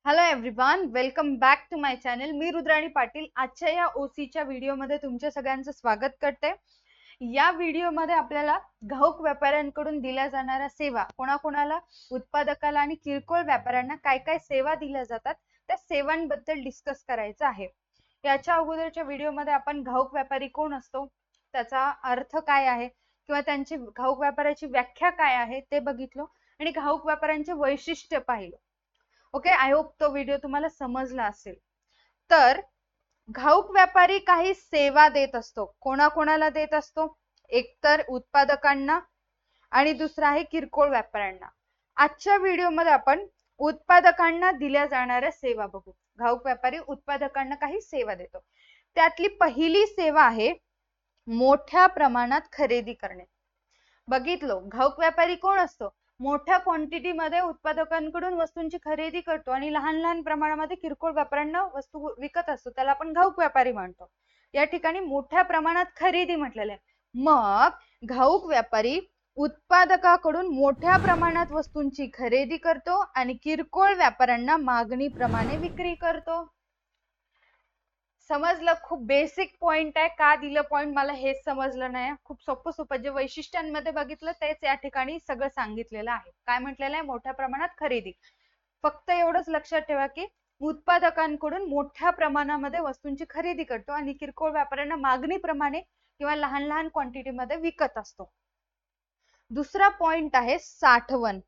Hello everyone, welcome back to my channel. मी रुद्राणी पाटील. आजच्या या ओसीच्या व्हिडिओमध्ये तुमच्या सगळ्यांचं स्वागत करते. या व्हिडिओमध्ये आपल्याला घाऊक व्यापाऱ्यांकडून दिल्या जाणाऱ्या सेवा, कोणाकोणाला, उत्पादकाला आणि किरकोळ व्यापाऱ्यांना काय काय सेवा दिल्या जातात त्या सेवांबद्दल डिस्कस करायचं आहे. याच्या अगोदरच्या व्हिडिओमध्ये आपण घाऊक व्यापारी कोण असतो, त्याचा अर्थ काय आहे किंवा त्यांची घाऊक व्यापाऱ्याची व्याख्या काय आहे ते बघितलो आणि घाऊक व्यापाऱ्यांचे वैशिष्ट्य पाहिलं. ओके, आय होप तो व्हिडिओ तुम्हाला समजला असेल. तर घाऊक व्यापारी काही सेवा देत असतो. कोणाकोणाला देत असतो? एक तर उत्पादकांना आणि दुसरा आहे किरकोळ व्यापाऱ्यांना. आजच्या व्हिडिओमध्ये आपण उत्पादकांना दिल्या जाणाऱ्या सेवा बघू. घाऊक व्यापारी उत्पादकांना काही सेवा देतो. त्यातली पहिली सेवा आहे मोठ्या प्रमाणात खरेदी करणे. बघितलो, घाऊक व्यापारी कोण असतो? मोठ्या क्वांटिटी मध्ये उत्पादकांकडून वस्तूंची खरेदी करतो आणि लहान लहान प्रमाणामध्ये किरकोळ व्यापाऱ्यांना वस्तू विकत असतो. त्याला आपण घाऊक व्यापारी म्हणतो. या ठिकाणी मोठ्या प्रमाणात खरेदी म्हटलेलं आहे. मग घाऊक व्यापारी उत्पादकाकडून मोठ्या प्रमाणात वस्तूंची खरेदी करतो आणि किरकोळ व्यापाऱ्यांना मागणीप्रमाणे विक्री करतो. समजलं? खूप बेसिक पॉइंट आहे. का दिलं पॉइंट मला हेच समजलं नाही. खूप सोपं जे वैशिष्ट्यांमध्ये बघितलं तेच या ठिकाणी सगळं सांगितलेलं आहे. काय म्हटलेलं आहे? मोठ्या प्रमाणात खरेदी. फक्त एवढंच लक्षात ठेवा की उत्पादकांकडून मोठ्या प्रमाणामध्ये वस्तूंची खरेदी करतो आणि किरकोळ व्यापाऱ्यांना मागणीप्रमाणे किंवा लहान लहान क्वांटिटी मध्ये विकत असतो. दुसरा पॉइंट आहे साठवण.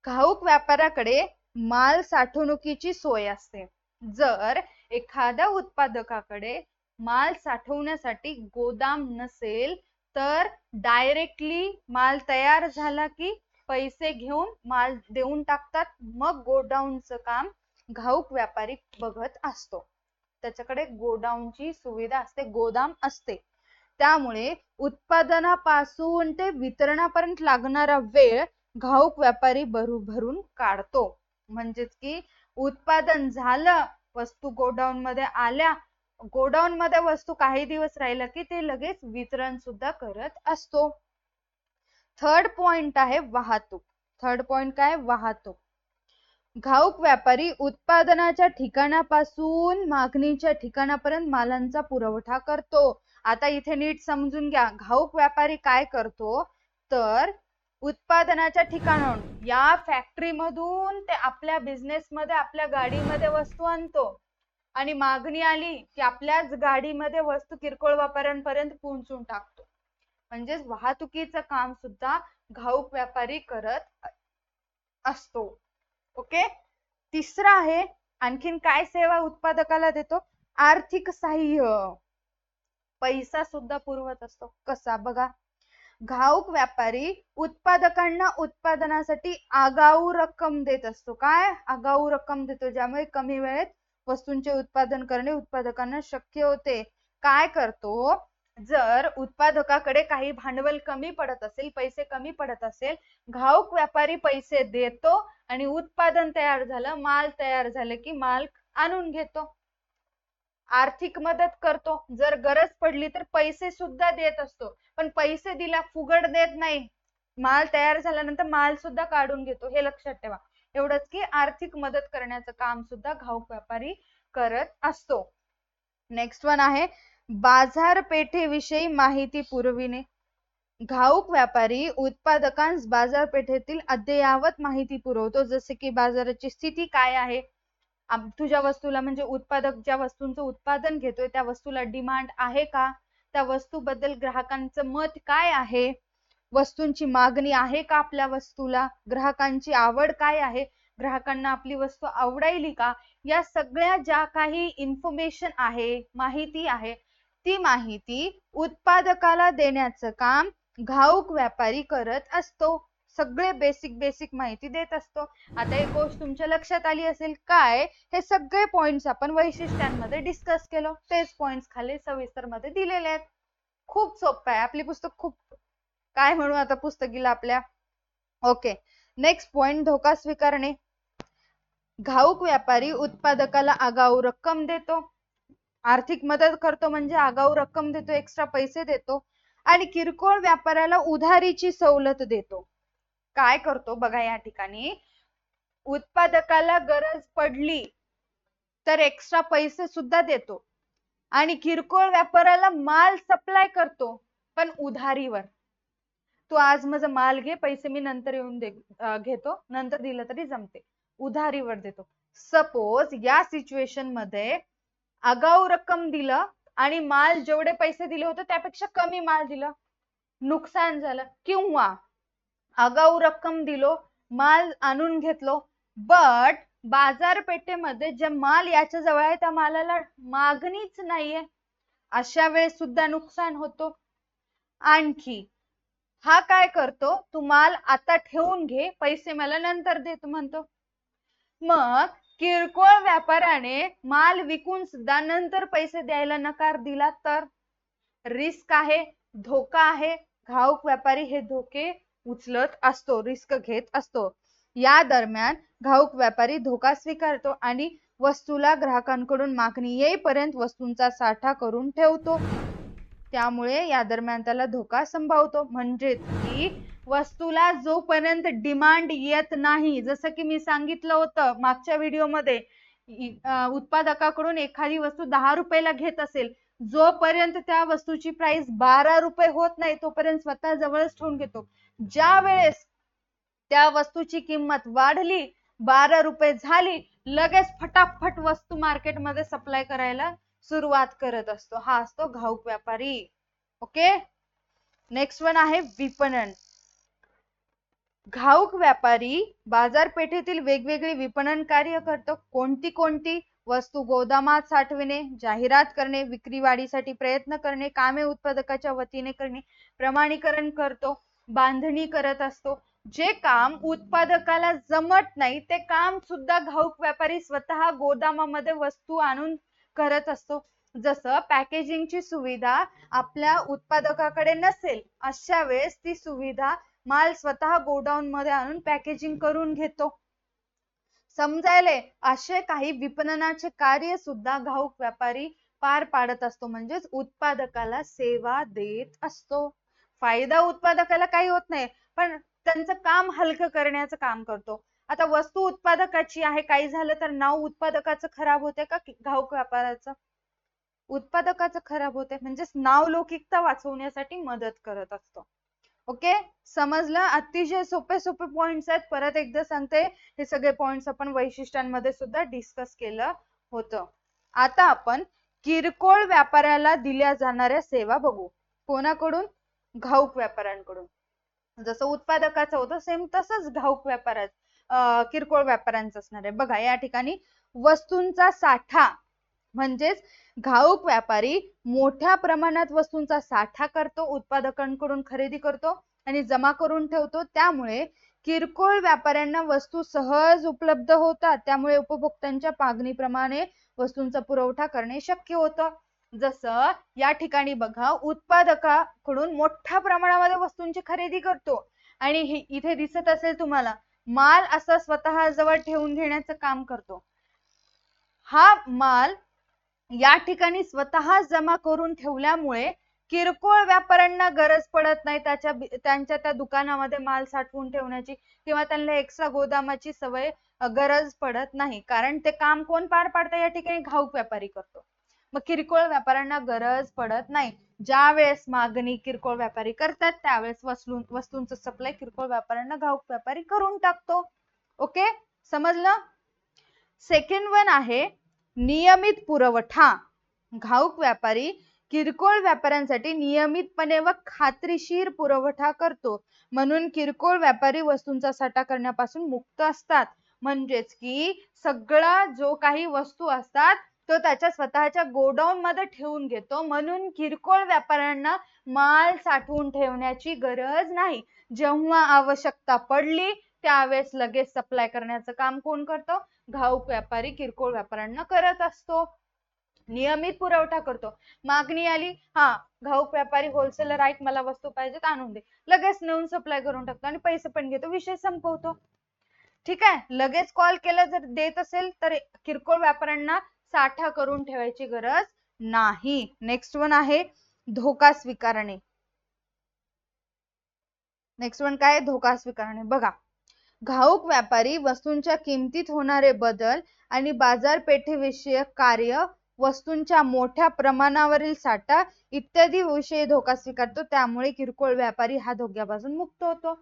घाऊक व्यापाऱ्याकडे माल साठवणुकीची सोय असते. जर एखाद्या उत्पादकाकडे माल साठवण्यासाठी गोदाम नसेल तर डायरेक्टली माल तयार झाला की पैसे घेऊन माल देऊन टाकतात. मग गोडाऊनचं काम घाऊक व्यापारी बघत असतो. त्याच्याकडे गोडाऊनची सुविधा असते, गोदाम असते. त्यामुळे उत्पादनापासून ते वितरणापर्यंत लागणारा वेळ घाऊक व्यापारी भरून काढतो. म्हणजेच की उत्पादन झालं, वस्तू गोडाऊन मध्ये आल्या, गोडाऊन मध्ये वस्तू काही दिवस राहिला की ते लगेच वितरण सुद्धा करत असतो. थर्ड पॉइंट आहे वाहतूक. थर्ड पॉइंट काय? वाहतूक. घाऊक व्यापारी उत्पादनाच्या ठिकाणापासून मागणीच्या ठिकाणापर्यंत मालांचा पुरवठा करतो. आता इथे नीट समजून घ्या, घाऊक व्यापारी काय करतो तर उत्पादनाच्या ठिकाणाहून या फॅक्टरी मधून ते आपल्या बिझनेस मध्ये, आपल्या गाडीमध्ये वस्तू आणतो आणि मागणी आली की आपल्याच गाडीमध्ये वस्तू किरकोळ व्यापाऱ्यांपर्यंत पोहोचून टाकतो. म्हणजेच वाहतुकीचं काम सुद्धा घाऊक व्यापारी करत असतो. ओके. तिसरा आहे, आणखीन काय सेवा उत्पादकाला देतो? आर्थिक सहाय्य. पैसा सुद्धा पुरवत असतो. कसा? बघा, घाऊक व्यापारी उत्पादकांना उत्पादनासाठी आगाऊ रक्कम देत असतो. काय? आगाऊ रक्कम देतो, ज्यामुळे कमी वेळेत वस्तूंचे उत्पादन करणे उत्पादकांना शक्य होते. काय करतो? जर उत्पादकाकडे काही भांडवल कमी पडत असेल, पैसे कमी पडत असेल, घाऊक व्यापारी पैसे देतो आणि उत्पादन तयार झालं, माल तयार झाले की माल आणून घेतो. आर्थिक मदत करतो. जर गरज पडली तर पैसे सुद्धा देत असतो, पण पैसे दिला फुगड देत नाही. माल तयार झाल्यानंतर माल सुद्धा काढून घेतो. हे लक्षात ठेवा. एवढंच की आर्थिक मदत करण्याचं काम सुद्धा घाऊक व्यापारी करत असतो. नेक्स्ट वन आहे बाजारपेठेविषयी माहिती पुरविणे. घाऊक व्यापारी उत्पादकांस बाजारपेठेतील अद्ययावत माहिती पुरवतो. जसे की बाजाराची स्थिती काय आहे, तुझ्या वस्तूला म्हणजे उत्पादक ज्या वस्तूंचं उत्पादन घेतोय त्या वस्तूला डिमांड आहे का, त्या वस्तूबद्दल ग्राहकांचं मत काय आहे, वस्तूंची मागणी आहे का आपल्या वस्तूला, ग्राहकांची आवड काय आहे, ग्राहकांना आपली वस्तू आवडायली का, या सगळ्या ज्या काही इन्फॉर्मेशन आहे, माहिती आहे, ती माहिती उत्पादकाला देण्याचं काम घाऊक व्यापारी करत असतो. सगळे बेसिक माहिती देत असतो. आता एक गोष्ट तुमच्या लक्षात आली असेल, काय? हे सगळे पॉइंट्स आपण वैशिष्ट्यांमध्ये डिस्कस केलो. तेच पॉइंट्स खाली सविस्तर मध्ये दिलेले आहेत. खूप सोपं आहे. आपली पुस्तक खूप, काय म्हणू आता पुस्तकीला आपल्या. ओके. नेक्स्ट पॉइंट, धोका स्वीकारणे. घाऊक व्यापारी उत्पादकाला आगाऊ रक्कम देतो, आर्थिक मदत करतो म्हणजे आगाऊ रक्कम देतो, एक्स्ट्रा पैसे देतो आणि किरकोळ व्यापाऱ्याला उधारीची सवलत देतो. काय करतो बघा, या ठिकाणी उत्पादकाला गरज पडली तर एक्स्ट्रा पैसे सुद्धा देतो आणि किरकोळ व्यापाराला माल सप्लाय करतो, पण उधारीवर. तू आज माझा माल घे, पैसे मी नंतर येऊन घेतो, नंतर दिलं तरी जमते, उधारीवर देतो. सपोज या सिच्युएशन मध्ये आगाऊ रक्कम दिलं आणि माल जेवढे पैसे दिले होते त्यापेक्षा कमी माल दिलं, नुकसान झालं. किंवा आगाऊ रक्कम दिलो, माल आणून घेतलो, बट बाजारपेठेमध्ये जे माल याच्या जवळ आहे त्या मालाला मागणीच नाहीये, अशा वेळेस सुद्धा नुकसान होतो. आणखी हा काय करतो, तू माल आता ठेवून घे, पैसे मला नंतर दे तू म्हणतो. मग किरकोळ व्यापाराने माल विकून सुद्धा नंतर पैसे द्यायला नकार दिला तर रिस्क आहे, धोका आहे. घाऊक व्यापारी हे धोके उचलत असतो, रिस्क घेत असतो. या दरम्यान घाऊक व्यापारी धोका स्वीकारतो आणि वस्तूला ग्राहकांकडून मागणी येईपर्यंत वस्तूंचा साठा करून ठेवतो. त्यामुळे या दरम्यान त्याला धोका संभावतो. म्हणजे की वस्तूला जोपर्यंत डिमांड येत नाही, जसं की मी सांगितलं होतं मागच्या व्हिडिओमध्ये, उत्पादकाकडून एखादी वस्तू 10 रुपयाला घेत असेल, जोपर्यंत त्या वस्तूची प्राइस 12 रुपये होत नाही तोपर्यंत स्वतः जवळच ठेवून घेतो. ज्या वेळेस त्या वस्तूची किंमत वाढली, 12 रुपये झाली, लगेच फटाफट वस्तू मार्केटमध्ये सप्लाय करायला सुरुवात करत असतो. हा असतो घाऊक व्यापारी. ओके, नेक्स्ट वन आहे विपणन. घाऊक व्यापारी बाजारपेठेतील वेगवेगळी विपणन कार्य करतो. कोणती वस्तू गोदामात साठविणे, जाहिरात करणे, विक्री वाढीसाठी प्रयत्न करणे, कामे उत्पादकाच्या वतीने करणे, प्रमाणीकरण करतो, बांधणी करत असतो. जे काम उत्पादकाला जमत नाही ते काम सुद्धा घाऊक व्यापारी स्वतः गोदामामध्ये वस्तू आणून करत असतो. जसं पॅकेजिंगची सुविधा आपल्या उत्पादकाकडे नसेल, अशा वेळेस ती सुविधा माल स्वतः गोडाऊन मध्ये आणून पॅकेजिंग करून घेतो. समजायले, असे काही विपणनाचे कार्य सुद्धा घाऊक व्यापारी पार पाडत असतो, म्हणजेच उत्पादकाला सेवा देत असतो. फायदा उत्पादकाला काही होत नाही, पण त्यांचं काम हलकं करण्याचं काम करतो. आता वस्तू उत्पादकाची आहे, काही झालं तर नाव उत्पादकाचं खराब होते का घाऊक व्यापाराचं? उत्पादकाचं खराब होते, म्हणजेच नाव लौकिकता वाचवण्यासाठी मदत करत असतो. ओके, समजलं? अतिशय सोपे पॉइंट्स आहेत. परत एकदा सांगते, हे सगळे पॉइंट्स आपण वैशिष्ट्यांमध्ये सुद्धा डिस्कस केलं होतं. आता आपण किरकोळ व्यापाऱ्याला दिल्या जाणाऱ्या सेवा बघू. कोणाकडून? घाऊक व्यापाऱ्यांकडून. जसं उत्पादकाचं होतं सेम तसंच घाऊक किरकोळ व्यापाऱ्यांचं असणार आहे. बघा, या ठिकाणी वस्तूंचा साठा, म्हणजेच घाऊक व्यापारी मोठ्या प्रमाणात वस्तूंचा साठा करतो, उत्पादकांकडून खरेदी करतो आणि जमा करून ठेवतो. त्यामुळे किरकोळ व्यापाऱ्यांना वस्तू सहज उपलब्ध होतात. त्यामुळे उपभोक्त्यांच्या मागणीप्रमाणे वस्तूंचा पुरवठा करणे शक्य होतं. जसं या ठिकाणी बघा, उत्पादकाकडून मोठ्या प्रमाणामध्ये वस्तूंची खरेदी करतो आणि इथे दिसत असेल तुम्हाला, माल असं स्वतः जवळ ठेवून घेण्याचं काम करतो. हा माल या ठिकाणी स्वतः जमा करून ठेवल्यामुळे किरकोळ व्यापाऱ्यांना गरज पडत नाही त्यांच्या त्या दुकानामध्ये माल साठवून ठेवण्याची, किंवा त्यांना एक्स्ट्रा गोदामाची गरज पडत नाही. कारण ते काम कोण पार पाडतं? या ठिकाणी घाऊक व्यापारी करतो. मग किरकोळ व्यापाऱ्यांना गरज पडत नाही. ज्या वेळेस मागणी किरकोळ व्यापारी करतात त्यावेळेस वस्तूंचं सप्लाय किरकोळ व्यापाऱ्यांना घाऊक व्यापारी करून टाकतो. ओके, समजलं? सेकंड वन आहे नियमित पुरवठा. घाऊक व्यापारी किरकोळ व्यापाऱ्यांसाठी नियमितपणे व खात्रीशीर पुरवठा करतो, म्हणून किरकोळ व्यापारी वस्तूंचा साठा करण्यापासून मुक्त असतात. म्हणजेच की सगळा जो काही वस्तू असतात तो त्याच्या स्वतःच्या गोडाऊन मध्ये ठेवून घेतो, म्हणून किरकोळ व्यापाऱ्यांना माल साठवून ठेवण्याची गरज नाही. जेव्हा आवश्यकता पडली त्यावेळेस लगेच सप्लाय करण्याचं काम कोण करतो? घाऊक व्यापारी किरकोळ व्यापाऱ्यांना करत असतो. नियमित पुरवठा करतो. मागणी आली, हा, घाऊक व्यापारी होलसेलर आहेत, मला वस्तू पाहिजेत, आणून दे, लगेच नेऊन सप्लाय करून टाकतो आणि पैसे पण घेतो, विषय संपवतो. ठीक आहे, लगेच कॉल केला जर देत असेल तर किरकोळ व्यापाऱ्यांना साठा करून ठेवायची गरज नाही. नेक्स्ट वन आहे धोका स्वीकारणे. नेक्स्ट वन काय? धोका स्वीकारणे. बघा, घाऊक व्यापारी वस्तूंच्या किमतीत होणारे बदल आणि बाजारपेठेविषयक कार्य, वस्तूंच्या मोठ्या प्रमाणावरील साठा इत्यादी विषयी धोका स्वीकारतो. त्यामुळे किरकोळ व्यापारी हा धोक्यापासून मुक्त होतो.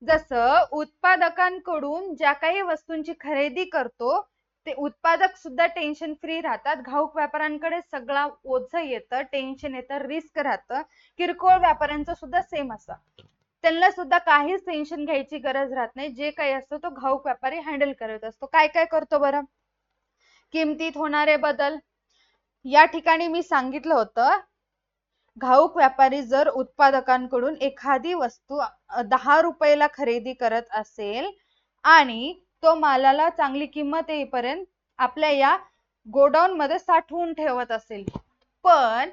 जसं उत्पादकांकडून ज्या काही वस्तूंची खरेदी करतो ते उत्पादक सुद्धा टेन्शन फ्री राहतात. घाऊक व्यापाऱ्यांकडे सगळा ओझं येतं, टेन्शन येतं, रिस्क राहतं. किरकोळ व्यापाऱ्यांचं सुद्धा सेम असतं. त्यांना सुद्धा काहीच टेन्शन घ्यायची गरज राहत नाही. जे काही असतं तो घाऊक व्यापारी हँडल करत असतो. काय काय करतो बरं? किमतीत होणारे बदल. या ठिकाणी मी सांगितलं होतं, घाऊक व्यापारी जर उत्पादकांकडून एखादी वस्तू 10 रुपयाला खरेदी करत असेल आणि तो मालाला चांगली किंमत येईपर्यंत आपल्या या गोडाऊन मध्ये साठवून ठेवत असेल, पण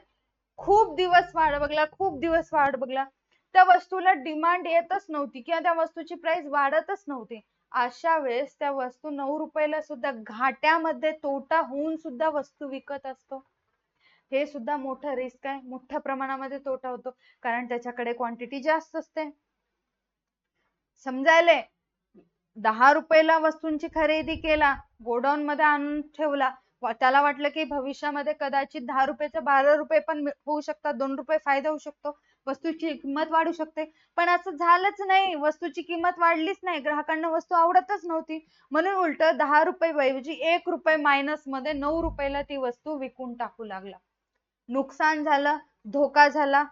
खूप दिवस वाट बघला, त्या वस्तूला डिमांड येतच नव्हती किंवा त्या वस्तूची प्राइस वाढतच नव्हती, अशा वेळेस त्या वस्तू 9 रुपयाला सुद्धा घाट्यामध्ये तोटा होऊन सुद्धा वस्तू विकत असतो. हे सुद्धा मोठं रिस्क आहे. मोठ्या प्रमाणामध्ये तोटा होतो कारण त्याच्याकडे क्वांटिटी जास्त असते. समजायले? 10 रुपयाला वस्तूंची खरेदी केला, गोडाऊन मध्ये आणून ठेवला, त्याला वाटलं की भविष्यामध्ये कदाचित 10 रुपयाचे 12 रुपये पण होऊ शकतात, 2 रुपये फायदा होऊ शकतो, वस्तूची किंमत वाढू शकते. पण असं झालंच नाही. वस्तूची किंमत वाढलीच नाही. ग्राहकांना वस्तू आवडतच नव्हती. म्हणून उलट 10 रुपये ऐवजी 1 रुपये मायनस मध्ये 9 रुपयाला ती वस्तू विकून टाकू लागला. नुकसान झालं, धोका झाला.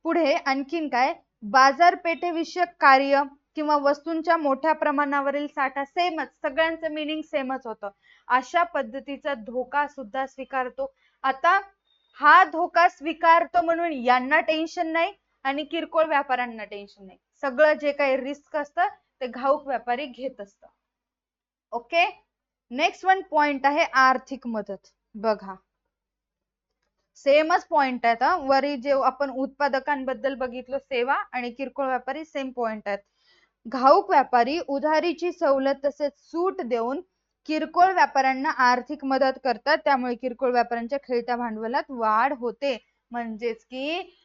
पुढे आणखीन काय? बाजारपेठेविषयक कार्य किंवा वस्तूंच्या मोठ्या प्रमाणावरील साठा. सेमच, सगळ्यांचं मीनिंग सेमच होतं. अशा पद्धतीचा धोका सुद्धा स्वीकारतो. आता हा धोका स्वीकारतो म्हणून यांना टेन्शन नाही आणि किरकोळ व्यापाऱ्यांना टेन्शन नाही. सगळं जे काही रिस्क असतं ते घाऊक व्यापारी घेत असतं. ओके, नेक्स्ट वन पॉइंट आहे आर्थिक मदत. बघा, सेमच पॉइंट आहेत. वरी जे आपण उत्पादकांबद्दल बघितलं सेवा आणि किरकोळ व्यापारी सेम पॉइंट आहेत. घाऊक व्यापारी उधारीची सवलत तसेच सूट देऊन किरकोळ व्यापाऱ्यांना आर्थिक मदत करतात. त्यामुळे किरकोळ व्यापाऱ्यांच्या खेळत्या भांडवलात वाढ होते. म्हणजेच की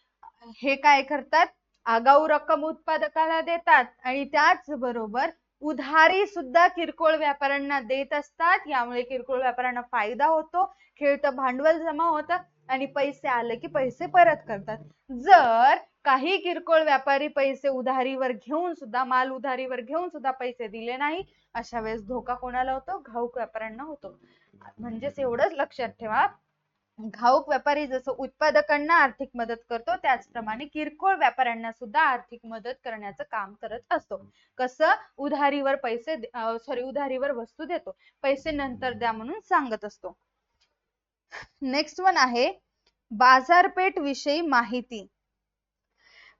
हे काय करतात? आगाऊ रक्कम उत्पादकाला देतात आणि त्याचबरोबर उधारी सुद्धा किरकोळ व्यापाऱ्यांना देत असतात. यामुळे किरकोळ व्यापाऱ्यांना फायदा होतो, खेळतं भांडवल जमा होतं आणि पैसे आले की पैसे परत करतात. जर काही किरकोळ व्यापारी पैसे उधारीवर घेऊन सुद्धा, माल उधारीवर घेऊन सुद्धा पैसे दिले नाही, अशा वेळेस धोका कोणाला होतो? घाऊक व्यापाऱ्यांना होतो. म्हणजेच एवढंच लक्षात ठेवा, घाऊक व्यापारी जसं उत्पादकांना आर्थिक मदत करतो त्याचप्रमाणे किरकोळ व्यापाऱ्यांना सुद्धा आर्थिक मदत करण्याचं काम करत असतो. कसं? उधारीवर वस्तू देतो, पैसे नंतर द्या म्हणून सांगत असतो. नेक्स्ट वन आहे बाजारपेठ विषयी माहिती.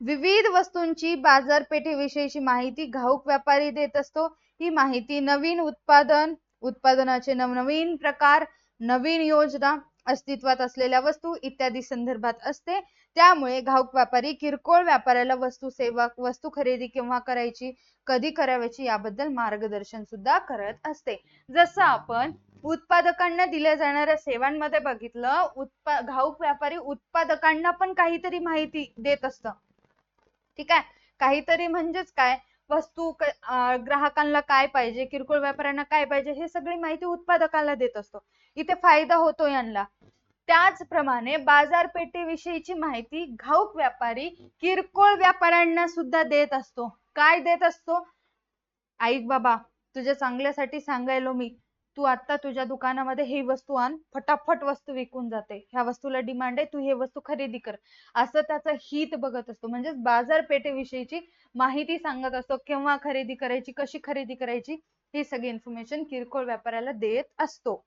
विविध वस्तूंची बाजारपेठेविषयीची माहिती घाऊक व्यापारी देत असतो. ही माहिती नवीन उत्पादनाचे नवनवीन प्रकार, नवीन योजना, अस्तित्वात असलेल्या वस्तू इत्यादी संदर्भात असते. त्यामुळे घाऊक व्यापारी किरकोळ व्यापाऱ्याला वस्तू खरेदी केव्हा करायची, कधी करावयाची याबद्दल मार्गदर्शन सुद्धा करत असते. जसं आपण उत्पादकांना दिल्या जाणाऱ्या सेवांमध्ये बघितलं, घाऊक व्यापारी उत्पादकांना पण काहीतरी माहिती देत असतं. ठीक आहे, काहीतरी म्हणजेच काय? वस्तू ग्राहकांना काय पाहिजे, किरकोळ व्यापाऱ्यांना काय पाहिजे, हे सगळी माहिती उत्पादकाला देत असतो. इथे फायदा होतो यांना. त्याचप्रमाणे बाजारपेठेविषयीची माहिती घाऊक व्यापारी किरकोळ व्यापाऱ्यांना सुद्धा देत असतो. काय देत असतो? ऐक बाबा, तुझ्या चांगल्यासाठी सांगायलो मी, तू आता तुझ्या दुकानामध्ये ही वस्तू आण, फटाफट वस्तू विकून जाते, ह्या वस्तूला डिमांड आहे, तू हे वस्तू खरेदी कर, असं त्याचं हित बघत असतो. म्हणजेच बाजारपेठेविषयीची माहिती सांगत असतो. केव्हा खरेदी करायची, कशी खरेदी करायची, ही सगळी इन्फॉर्मेशन किरकोळ व्यापाऱ्याला देत असतो.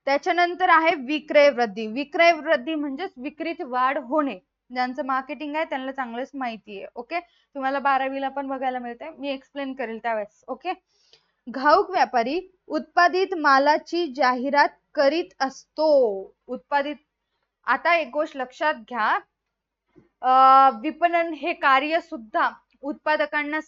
त्याच्यानंतर आहे विक्रय वृद्धी. विक्रय वृद्धी म्हणजेच विक्रीत वाढ होणे. ज्यांचं मार्केटिंग आहे त्यांना चांगलंच माहिती आहे. ओके, तुम्हाला 12वीला पण बघायला मिळते, मी एक्सप्लेन करेल त्यावेळेस. ओके, घाऊक व्यापारी उत्पादित मालाची जाहिरात करीत असतो. आता एक गोष्ट लक्षात घ्या, विपणन हे कार्य सुद्धा उत्पादकांना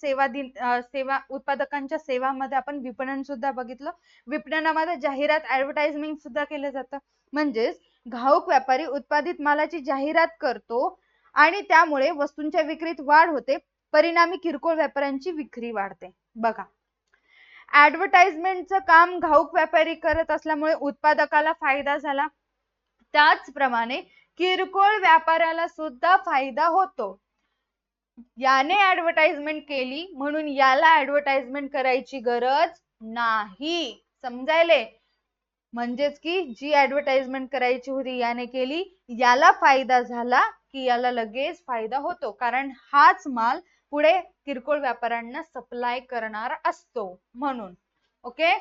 उत्पादकांच्या सेवामध्ये आपण विपणन सुद्धा बघितलं. विपणनामध्ये जाहिरात, ऍडव्हर्टाइजमेंट सुद्धा केलं जातं. म्हणजेच घाऊक व्यापारी उत्पादित मालाची जाहिरात करतो आणि त्यामुळे वस्तूंच्या विक्रीत वाढ होते. परिणामी किरकोळ व्यापाऱ्यांची विक्री वाढते. बघा, ऍडव्हर्टाइजमेंटचं काम घाऊक व्यापारी करत असल्यामुळे उत्पादकाला फायदा झाला, त्याचप्रमाणे किरकोळ व्यापाऱ्याला सुद्धा फायदा होतो. याने ऍडव्हर्टाइजमेंट केली म्हणून याला ऍडव्हर्टाइजमेंट करायची गरज नाही. समजायले? म्हणजेच की जी ऍडव्हर्टाइजमेंट करायची होती याने केली, याला फायदा झाला की याला लगेच फायदा होतो, कारण हाच माल पुढे किरकोळ व्यापाऱ्यांना सप्लाय करणार असतो म्हणून. ओके,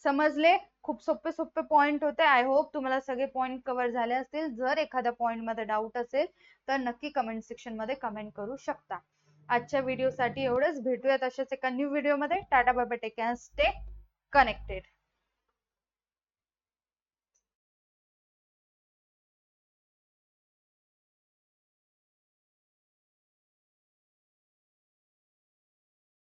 समजले? खूप सोपे सोपे पॉइंट होते. आय होप तुम्हाला सगळे पॉइंट कव्हर झाले असतील. जर एखाद्या पॉइंट मध्ये डाऊट असेल तर नक्की कमेंट सेक्शन मध्ये कमेंट करू शकता. आजच्या व्हिडिओसाठी एवढंच. भेटूयात अशाच एका न्यू व्हिडिओ मध्ये. Tata bye bye, take care, stay connected.